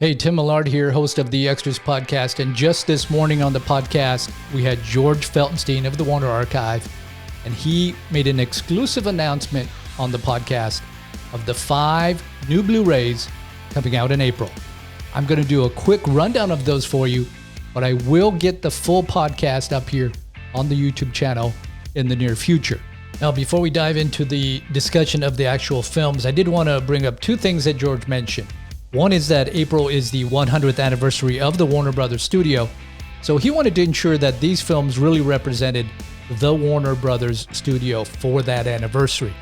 Hey, Tim Millard here, host of the Extras podcast. And just this morning on the podcast, we had George Feltenstein of the Warner Archive, and he made an exclusive announcement on the podcast of the 5 new Blu-rays coming out in April. I'm going to do a quick rundown of those for you, but I will get the full podcast up here on the YouTube channel in the near future. Now, before we dive into the discussion of the actual films, I did want to bring up 2 things that George mentioned. One is that April is the 100th anniversary of the Warner Brothers studio, so he wanted to ensure that these films really represented the Warner Brothers studio for that anniversary.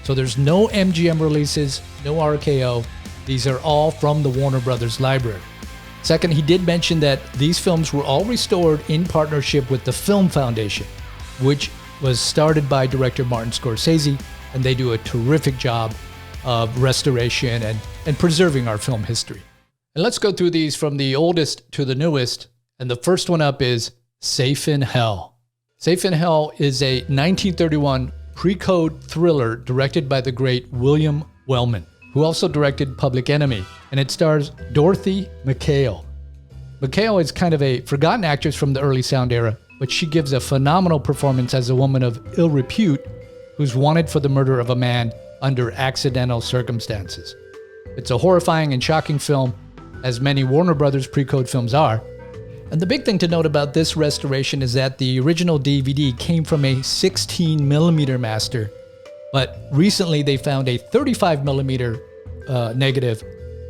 So there's no MGM releases, no RKO. These are all from the Warner Brothers library. Second, he did mention that these films were all restored in partnership with the Film Foundation, which was started by director Martin Scorsese, and they do a terrific job of restoration and preserving our film history. And let's go through these from the oldest to the newest. And the first one up is Safe in Hell. Safe in Hell is a 1931 pre-code thriller directed by the great William Wellman, who also directed Public Enemy. And it stars Dorothy Mackaill. Mackaill is kind of a forgotten actress from the early sound era, but she gives a phenomenal performance as a woman of ill repute who's wanted for the murder of a man under accidental circumstances. It's a horrifying and shocking film, as many Warner Brothers pre-code films are. And the big thing to note about this restoration is that the original DVD came from a 16mm master, but recently they found a 35mm negative,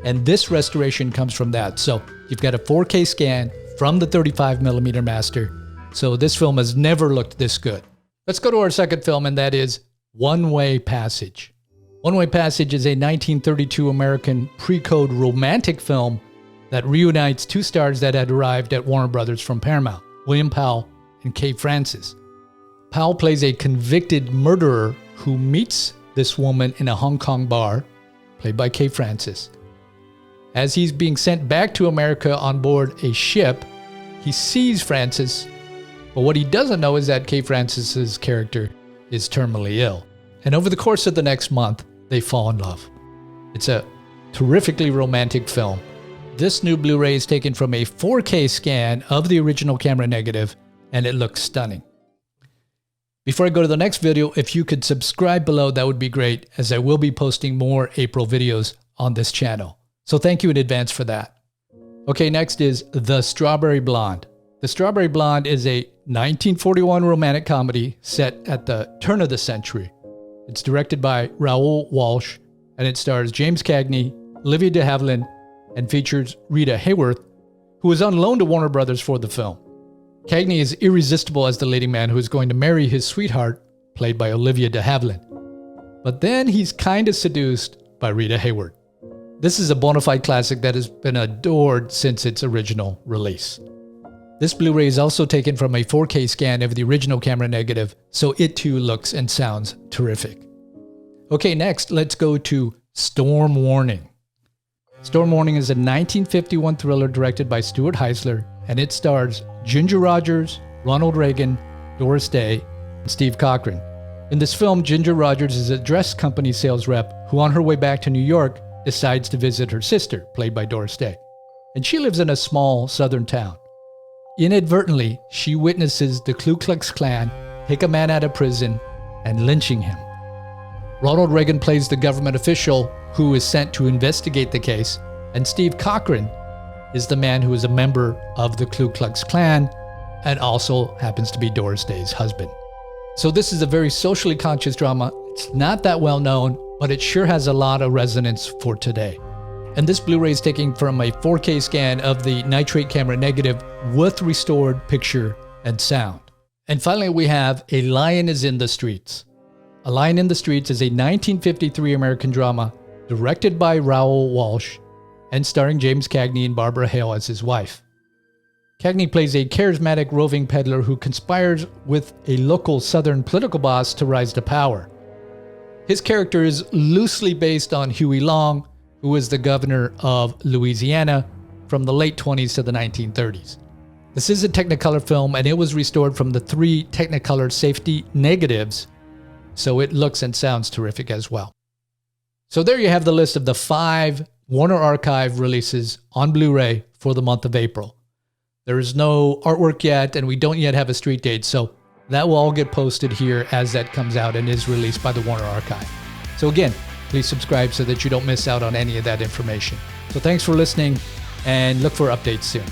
and this restoration comes from that. So you've got a 4K scan from the 35mm master, so this film has never looked this good. Let's go to our second film, and that is One Way Passage. One Way Passage is a 1932 American pre-code romantic film that reunites 2 stars that had arrived at Warner Brothers from Paramount, William Powell and Kay Francis. Powell plays a convicted murderer who meets this woman in a Hong Kong bar, played by Kay Francis. As he's being sent back to America on board a ship, he sees Francis, but what he doesn't know is that Kay Francis's character is terminally ill. And over the course of the next month, they fall in love. It's a terrifically romantic film. This new Blu-ray is taken from a 4K scan of the original camera negative, and it looks stunning. Before I go to the next video, if you could subscribe below, that would be great, as I will be posting more April videos on this channel. So thank you in advance for that. Okay, next is The Strawberry Blonde. The Strawberry Blonde is a 1941 romantic comedy set at the turn of the century. It's directed by Raoul Walsh, and it stars James Cagney, Olivia de Havilland, and features Rita Hayworth, who was on loan to Warner Brothers for the film. Cagney is irresistible as the leading man who is going to marry his sweetheart, played by Olivia de Havilland. But then he's kind of seduced by Rita Hayworth. This is a bona fide classic that has been adored since its original release. This Blu-ray is also taken from a 4K scan of the original camera negative, so it too looks and sounds terrific. Okay, next, let's go to Storm Warning. Storm Warning is a 1951 thriller directed by Stuart Heisler, and it stars Ginger Rogers, Ronald Reagan, Doris Day, and Steve Cochran. In this film, Ginger Rogers is a dress company sales rep who, on her way back to New York, decides to visit her sister, played by Doris Day. And she lives in a small southern town. Inadvertently, she witnesses the Ku Klux Klan take a man out of prison and lynching him. Ronald Reagan plays the government official who is sent to investigate the case, and Steve Cochran is the man who is a member of the Ku Klux Klan and also happens to be Doris Day's husband. So this is a very socially conscious drama. It's not that well known, but it sure has a lot of resonance for today. And this Blu-ray is taken from a 4K scan of the nitrate camera negative with restored picture and sound. And finally, we have A Lion is in the Streets. A Lion in the Streets is a 1953 American drama directed by Raoul Walsh and starring James Cagney and Barbara Hale as his wife. Cagney plays a charismatic roving peddler who conspires with a local southern political boss to rise to power. His character is loosely based on Huey Long, who was the governor of Louisiana from the late 20s to the 1930s. This is a Technicolor film, and it was restored from the 3 Technicolor safety negatives, so it looks and sounds terrific as well. So there you have the list of the 5 Warner Archive releases on Blu-ray for the month of April. There is no artwork yet, and we don't yet have a street date, so that will all get posted here as that comes out and is released by the Warner Archive. So again, please subscribe so that you don't miss out on any of that information. So thanks for listening, and look for updates soon.